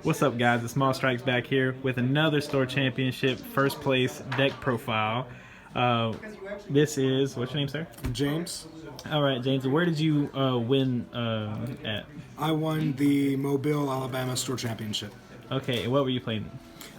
What's up, guys? It's Small Strikes back here with another store championship first place deck profile. This is, what's your name, sir? James. All right, James. Where did you win at? I won the Mobile, Alabama Store Championship. Okay, and what were you playing?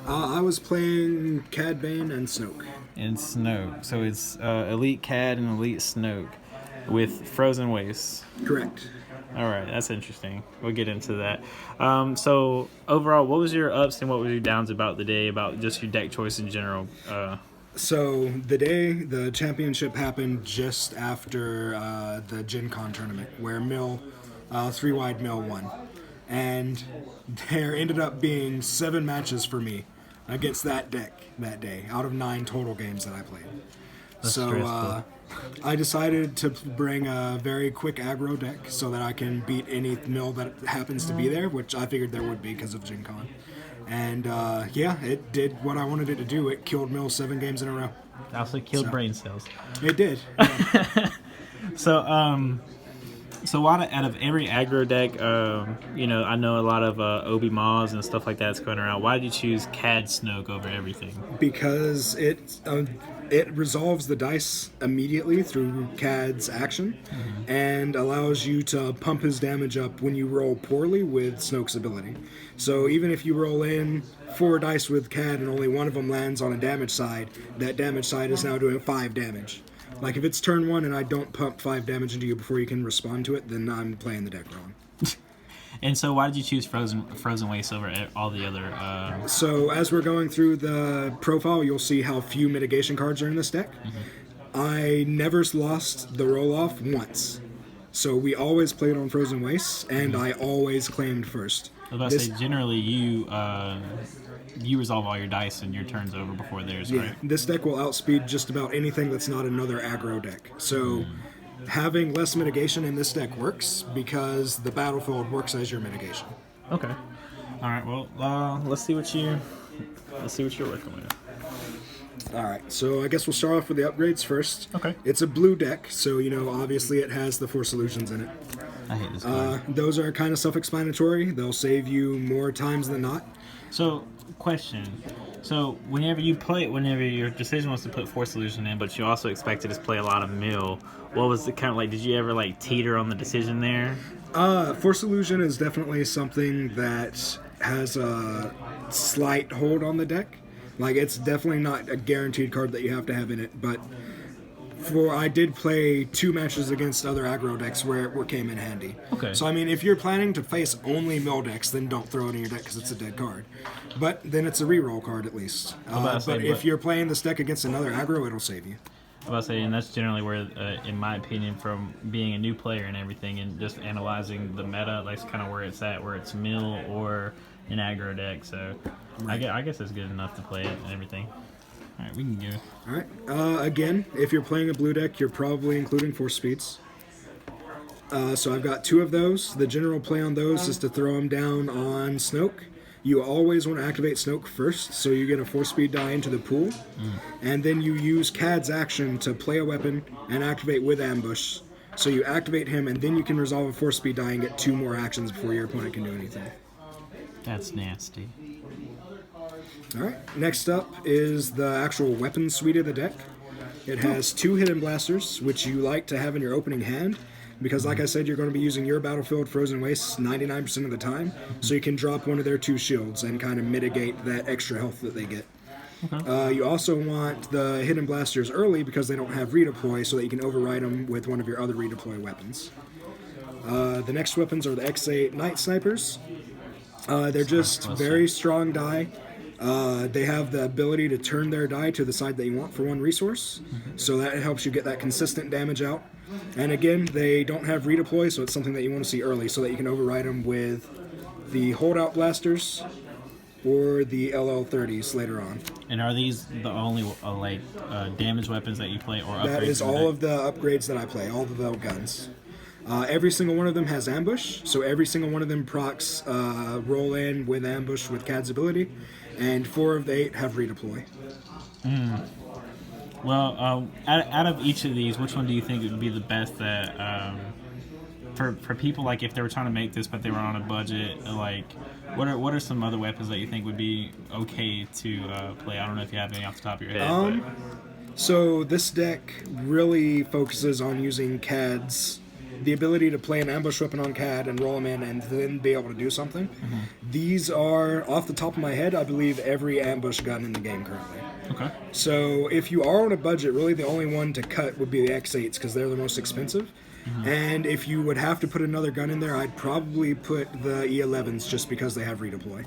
I was playing Cad Bane and Snoke. In Snoke. So it's Elite Cad and Elite Snoke with Frozen Wastes. Correct. All right, that's interesting. We'll get into that. So overall, what was your ups and what was your downs about the day, about just your deck choice in general? So the day the championship happened just after the Gen Con tournament, where three-wide Mill won. And there ended up being 7 matches for me against that deck that day, out of 9 total games that I played. That's so stressful. I decided to bring a very quick aggro deck so that I can beat any mill that happens to be there, which I figured there would be because of Gen Con. And yeah, it did what I wanted it to do. It killed mill 7 games in a row. Also killed brain cells. It did. So out of every aggro deck, I know a lot of Obi Maws and stuff like that's going around. Why did you choose Cad Snoke over everything? Because it resolves the dice immediately through Cad's action, and allows you to pump his damage up when you roll poorly with Snoke's ability. So even if you roll in 4 dice with Cad and only one of them lands on a damage side, that damage side is now doing 5 damage. Like if it's turn 1 and I don't pump 5 damage into you before you can respond to it, then I'm playing the deck wrong. And so why did you choose Frozen Waste over all the other... So as we're going through the profile, you'll see how few mitigation cards are in this deck. I never lost the roll-off once. So we always played on Frozen Wastes, and I always claimed first. I was about to say, generally you resolve all your dice and your turn's over before theirs, right? This deck will outspeed just about anything that's not another aggro deck. So having less mitigation in this deck works because the battlefield works as your mitigation. Okay. All right. Well, let's see what you're working with. All right. So I guess we'll start off with the upgrades first. Okay. It's a blue deck, so obviously it has the 4 solutions in it. I hate this card. Those are kind of self-explanatory. They'll save you more times than not. So, question. So, whenever your decision was to put 4 solution in, but you also expected to play a lot of mill, what was the kind of like? Did you ever teeter on the decision there? Force Illusion is definitely something that has a slight hold on the deck. Like, it's definitely not a guaranteed card that you have to have in it, but I did play 2 matches against other aggro decks where it came in handy. Okay. So, I mean, if you're planning to face only mill decks, then don't throw it in your deck because it's a dead card. But then it's a reroll card at least. If you're playing this deck against another aggro, it'll save you. I was about to say, and that's generally where, in my opinion, from being a new player and everything, and just analyzing the meta, that's kind of where it's at, where it's mill or an aggro deck. So right. I guess it's good enough to play it and everything. All right, we can go. All right. Again, if you're playing a blue deck, you're probably including force speeds. So I've got 2 of those. The general play on those is to throw them down on Snoke. You always want to activate Snoke first, so you get a 4-speed die into the pool. And then you use Cad's action to play a weapon and activate with ambush. So you activate him, and then you can resolve a 4-speed die and get 2 more actions before your opponent can do anything. That's nasty. Alright, next up is the actual weapon suite of the deck. It has 2 hidden blasters, which you like to have in your opening hand, because like I said, you're going to be using your battlefield Frozen Wastes 99% of the time, so you can drop one of their 2 shields and kind of mitigate that extra health that they get. Okay. You also want the hidden blasters early because they don't have redeploy, so that you can override them with one of your other redeploy weapons. The next weapons are the X8 Night Snipers. They're just very strong die. They have the ability to turn their die to the side that you want for 1 resource, so that helps you get that consistent damage out. And again, they don't have redeploy, so it's something that you want to see early, so that you can override them with the holdout blasters or the LL30s later on. And are these the only damage weapons that you play, or upgrades? That is all of the upgrades that I play, all of the guns. Every single one of them has ambush, so every single one of them procs roll in with ambush with Cad's ability, and 4 of the 8 have redeploy. Well, out of each of these, which one do you think would be the best that for people, like if they were trying to make this but they were on a budget, like what are some other weapons that you think would be okay to play? I don't know if you have any off the top of your head. So this deck really focuses on using CADs, the ability to play an ambush weapon on CAD and roll them in and then be able to do something. These are, off the top of my head, I believe every ambush gun in the game currently. Okay. So if you are on a budget, really the only one to cut would be the X8s because they're the most expensive. And if you would have to put another gun in there, I'd probably put the E11s just because they have redeploy.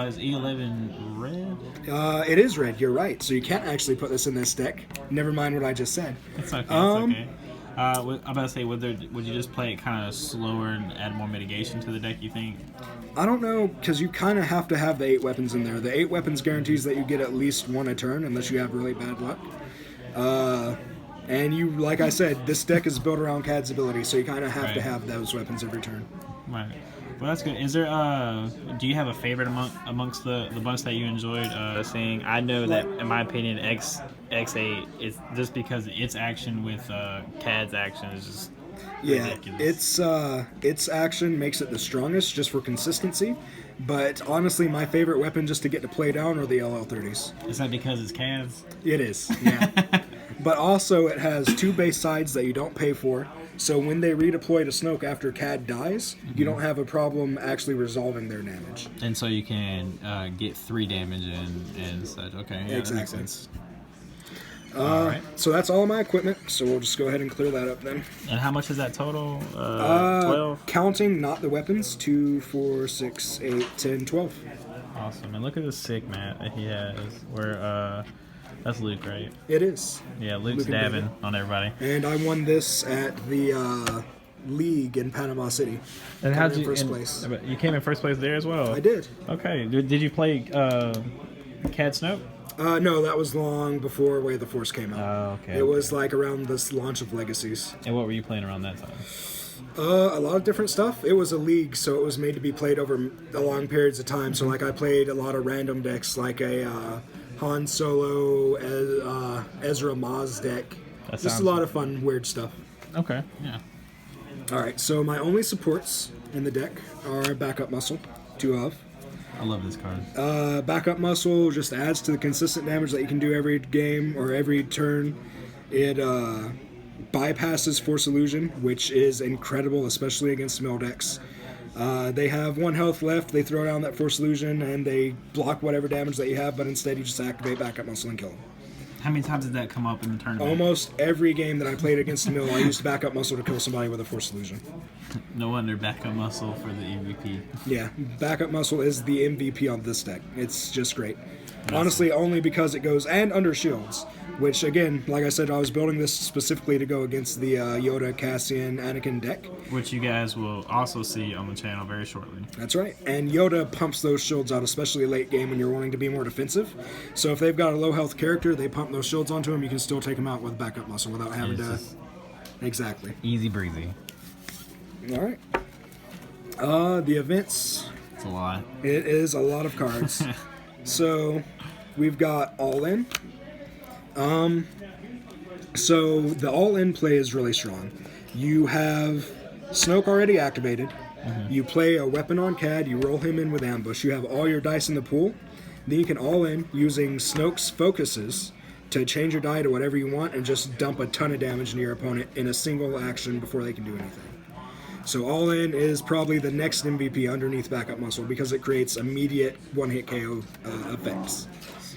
Is E11 red? It is red, you're right. So you can't actually put this in this deck. Never mind what I just said. It's okay. It's okay. I'm about to say, would you just play it kind of slower and add more mitigation to the deck, you think? I don't know, because you kind of have to have the 8 weapons in there. The 8 weapons guarantees that you get at least 1 a turn, unless you have really bad luck. And you, like I said, this deck is built around CAD's ability, so you kind of have to have those weapons every turn. Right. Well, that's good. Is there do you have a favorite amongst the bunch that you enjoyed seeing? I know that, in my opinion, X8 is just because its action with CAD's action is just ridiculous. Its action makes it the strongest just for consistency. But honestly, my favorite weapon just to get to play down are the LL30s. Is that because it's CAD's? It is, yeah. But also, it has 2 base sides that you don't pay for. So when they redeploy to Snoke after CAD dies, you don't have a problem actually resolving their damage. And so you can get 3 damage and such. Okay, yeah, exactly. That makes sense. Right. So that's all of my equipment. So we'll just go ahead and clear that up then. And how much is that total? 12? Counting not the weapons, 2, 4, 6, 8, 10, 12. Awesome. And look at the sick mat that he has. Where that's Luke, right? It is. Yeah, Luke's dabbing on everybody. And I won this at the league in Panama City. And how'd you first place? You came in first place there as well. I did. Okay. Did you play CAD Snoke? No, that was long before Way of the Force came out. Oh, okay. It was like around this launch of Legacies. And what were you playing around that time? A lot of different stuff. It was a league, so it was made to be played over long periods of time. So like I played a lot of random decks, like a Han Solo, Ezra Maz deck. Just a lot of fun, weird stuff. Okay, yeah. Alright, so my only supports in the deck are Backup Muscle, 2 of. I love this card. Backup Muscle just adds to the consistent damage that you can do every game or every turn. It bypasses Force Illusion, which is incredible, especially against mill decks. They have 1 health left, they throw down that Force Illusion, and they block whatever damage that you have, but instead you just activate Backup Muscle and kill them. How many times did that come up in the tournament? Almost every game that I played against the mill, I used Backup Muscle to kill somebody with a Force Illusion. No wonder Backup Muscle for the MVP. Yeah, Backup Muscle is the MVP on this deck. It's just great. Honestly, only because it goes, and under shields, which again, like I said, I was building this specifically to go against the Yoda, Cassian, Anakin deck. Which you guys will also see on the channel very shortly. That's right. And Yoda pumps those shields out, especially late game when you're wanting to be more defensive. So if they've got a low health character, they pump those shields onto him, you can still take him out with Backup Muscle without having to... Exactly. Easy breezy. All right. The events... It's a lot. It is a lot of cards. So we've got All In. So the All In play is really strong. You have Snoke already activated. You play a weapon on CAD, you roll him in with ambush. You have all your dice in the pool. Then you can All In using Snoke's focuses to change your die to whatever you want and just dump a ton of damage into your opponent in a single action before they can do anything. So All In is probably the next MVP underneath Backup Muscle because it creates immediate one-hit KO effects.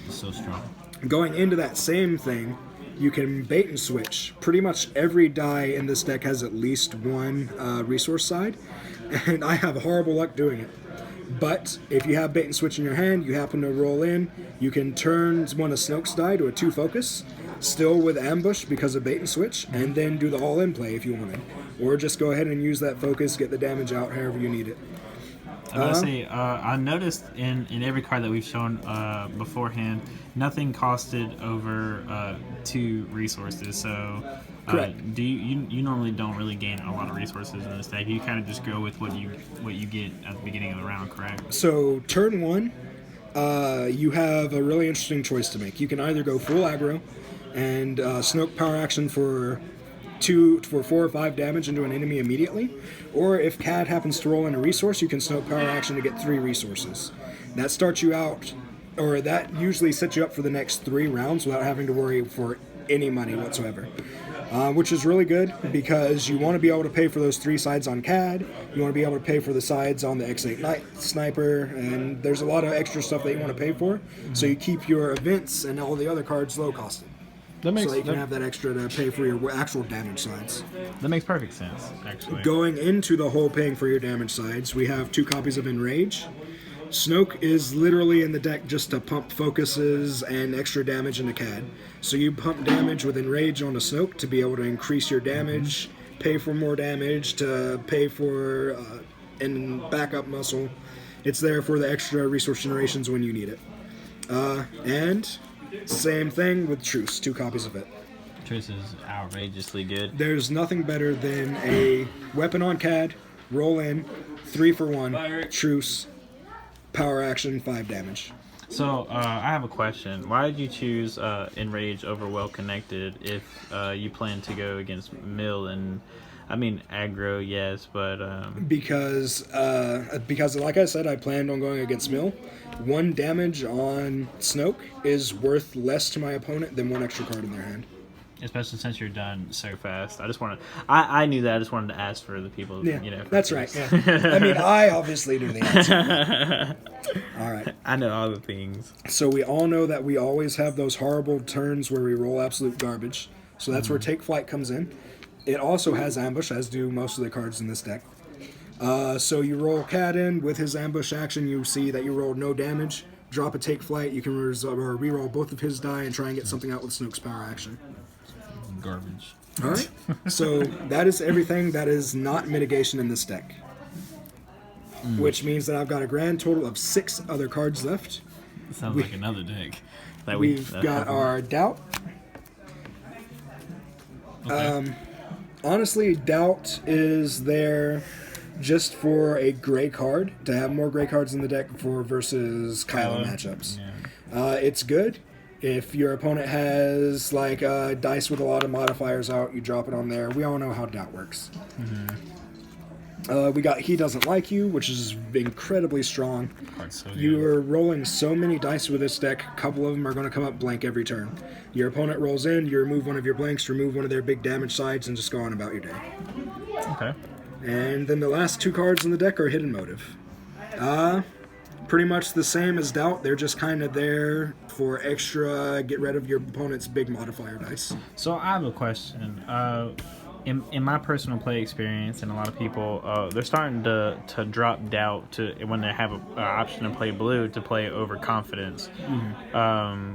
So strong. Going into that same thing, you can bait and switch. Pretty much every die in this deck has at least 1 resource side, and I have horrible luck doing it. But if you have bait and switch in your hand, you happen to roll in, you can turn one of Snoke's die to a 2 focus, still with ambush because of bait and switch, and then do the All In play if you wanted. Or just go ahead and use that focus, get the damage out however you need it. I noticed in every card that we've shown beforehand, nothing costed over 2 resources. So, do you normally don't really gain a lot of resources in this deck? You kind of just go with what you get at the beginning of the round, correct? So turn 1, you have a really interesting choice to make. You can either go full aggro and Snoke power action for for 4 or 5 damage into an enemy immediately. Or if CAD happens to roll in a resource, you can Snoke power action to get 3 resources. That starts you out, or that usually sets you up for the next 3 rounds without having to worry for any money whatsoever. Which is really good because you want to be able to pay for those 3 sides on CAD, you want to be able to pay for the sides on the X8 Night Sniper, and there's a lot of extra stuff that you want to pay for, so you keep your events and all the other cards low costed. So that you can have that extra to pay for your actual damage sides. That makes perfect sense, actually. Going into the whole paying for your damage sides, we have 2 copies of Enrage. Snoke is literally in the deck just to pump focuses and extra damage into CAD. So you pump damage with Enrage on a Snoke to be able to increase your damage, pay for more damage, to pay for and backup muscle. It's there for the extra resource generations when you need it. And same thing with Truce, 2 copies of it. Truce is outrageously good. There's nothing better than a weapon on CAD, roll in, 3 for 1, Truce, power action, 5 damage. So, I have a question. Why did you choose Enrage over Well Connected if you plan to go against Mill and, I mean, aggro, yes, but... Because, like I said, I planned on going against Mill. 1 damage on Snoke is worth less to my opponent than 1 extra card in their hand. Especially since you're done so fast. I just want to... I knew that. I just wanted to ask for the people, Yeah, you know. that's right. Yeah. I mean, I obviously knew the answer. All right. I know all the things. So we all know that we always have those horrible turns where we roll absolute garbage. So that's where Take Flight comes in. It also has Ambush, as do most of the cards in this deck. So you roll CAD in. With his Ambush action, you see that you rolled no damage. Drop a Take Flight. You can reroll both of his die and try and get something out with Snoke's power action. Garbage. All right. So that is everything that is not mitigation in this deck. Which means that I've got a grand total of 6 other cards left. Sounds like another deck. That We've got our Doubt. Okay. Honestly, Doubt is there just for a gray card, to have more gray cards in the deck for versus Kylo matchups. Yeah. It's good. If your opponent has like dice with a lot of modifiers out, you drop it on there. We all know how Doubt works. We got He Doesn't Like You, which is incredibly strong. So You are rolling so many dice with this deck, a couple of them are going to come up blank every turn. Your opponent rolls in, you remove one of your blanks, remove one of their big damage sides, and just go on about your day. Okay. And then the last 2 cards in the deck are Hidden Motive. Pretty much the same as Doubt, they're just kind of there for extra, get rid of your opponent's big modifier dice. So I have a question. In my personal play experience, and a lot of people, they're starting to drop Doubt to when they have an option to play blue to play Overconfidence.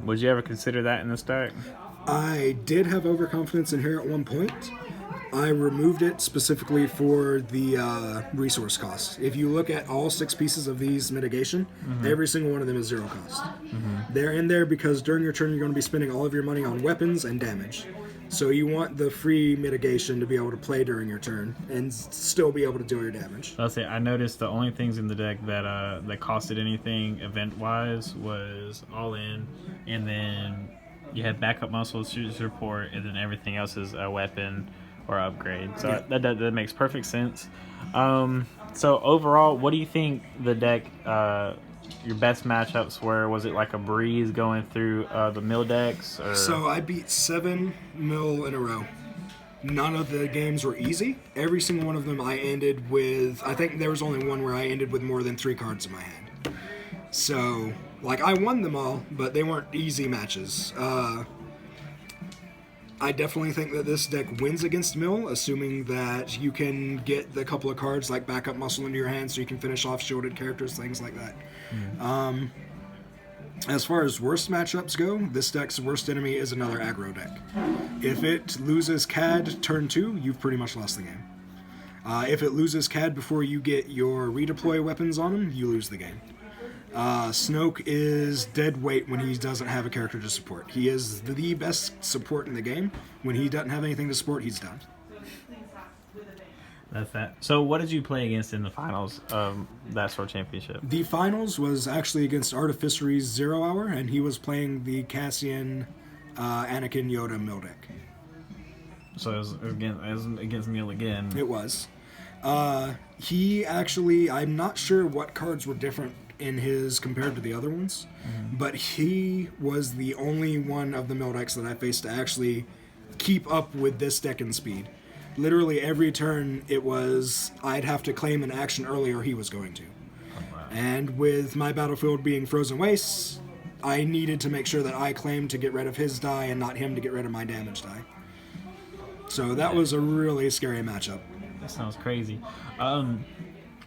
Would you ever consider that in this deck? I did have Overconfidence in here at one point. I removed it specifically for the resource cost. If you look at all 6 pieces of these mitigation, every single one of them is 0 cost. They're in there because during your turn you're going to be spending all of your money on weapons and damage. So you want the free mitigation to be able to play during your turn and still be able to do your damage. I'll say I noticed the only things in the deck that that costed anything event-wise was All In, and then you had backup muscle, shooter's report, and then everything else is a weapon or upgrade. So Yeah. that makes perfect sense. So overall, what do you think the deck, your best matchups were? Was it like a breeze going through the mill decks? Or? So I beat 7 mill in a row. None of the games were easy. Every single one of them I ended with, I think there was only one where I ended with more than 3 cards in my hand. So, like, I won them all, but they weren't easy matches. I definitely think that this deck wins against Mill, assuming that you can get the couple of cards like backup muscle into your hand so you can finish off shielded characters, things like that. As far as worst matchups go, this deck's worst enemy is another aggro deck. If it loses CAD turn 2, you've pretty much lost the game. If it loses CAD before you get your redeploy weapons on him, you lose the game. Snoke is dead weight when he doesn't have a character to support. He is the best support in the game. When he doesn't have anything to support, he's done. That's that. So what did you play against in the finals of that Sword Championship? The finals was actually against Artificery's 0 Hour, and he was playing the Cassian, Anakin Yoda mill deck. So it was against Neil again. It was. He actually, I'm not sure what cards were different in his compared to the other ones, but he was the only one of the mill decks that I faced to actually keep up with this deck in speed. Literally every turn, it was I'd have to claim an action early or he was going to. And with my battlefield being Frozen Wastes, I needed to make sure that I claimed to get rid of his die and not him to get rid of my damage die. So that was a really scary matchup. That sounds crazy.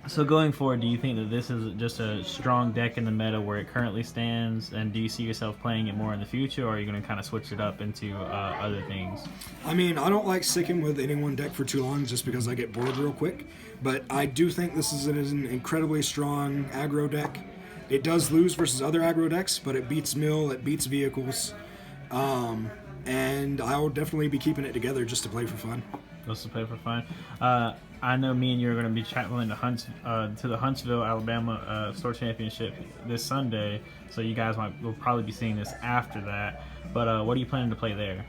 So going forward, do you think that this is just a strong deck in the meta where it currently stands, and do you see yourself playing it more in the future, or are you going to kind of switch it up into other things? I mean, I don't like sticking with any one deck for too long just because I get bored real quick, but I do think this is an incredibly strong aggro deck. It does lose versus other aggro decks, but it beats mill, it beats vehicles, and I will definitely be keeping it together just to play for fun. Just to play for fun. I know me and you are going to be traveling to the Huntsville, Alabama Store Championship this Sunday, so you guys will probably be seeing this after that. But what are you planning to play there?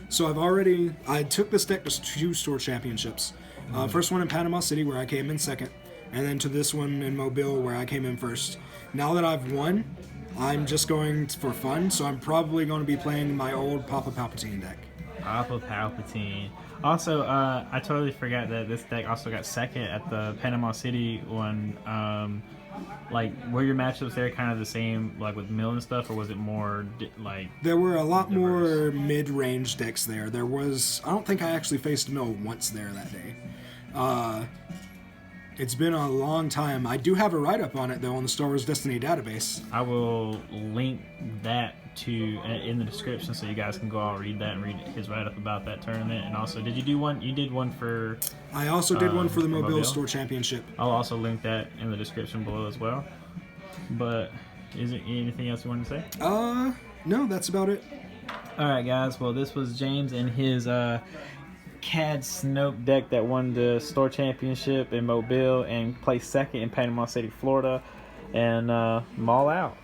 So I took this deck to 2 Store Championships. First one in Panama City where I came in second, and then to this one in Mobile where I came in first. Now that I've won, I'm just going for fun, so I'm probably going to be playing my old Papa Palpatine deck. Papa Palpatine. Also, I totally forgot that this deck also got second at the Panama City one. Like, were your matchups there kind of the same, like with Mill and stuff, or was it more like? There were a lot diverse? more mid-range decks there. I don't think I actually faced Mill once there that day. It's been a long time. I do have a write-up on it though on the Star Wars Destiny database. I will link that in the description so you guys can go all read that and read his write-up about that tournament. And also, did you do one? You did one for... I also did one for the Mobile Store Championship. I'll also link that in the description below as well. But is there anything else you wanted to say? No, that's about it. Alright guys, well this was James and his CAD Snoke deck that won the Store Championship in Mobile and placed second in Panama City, Florida. And Maul out.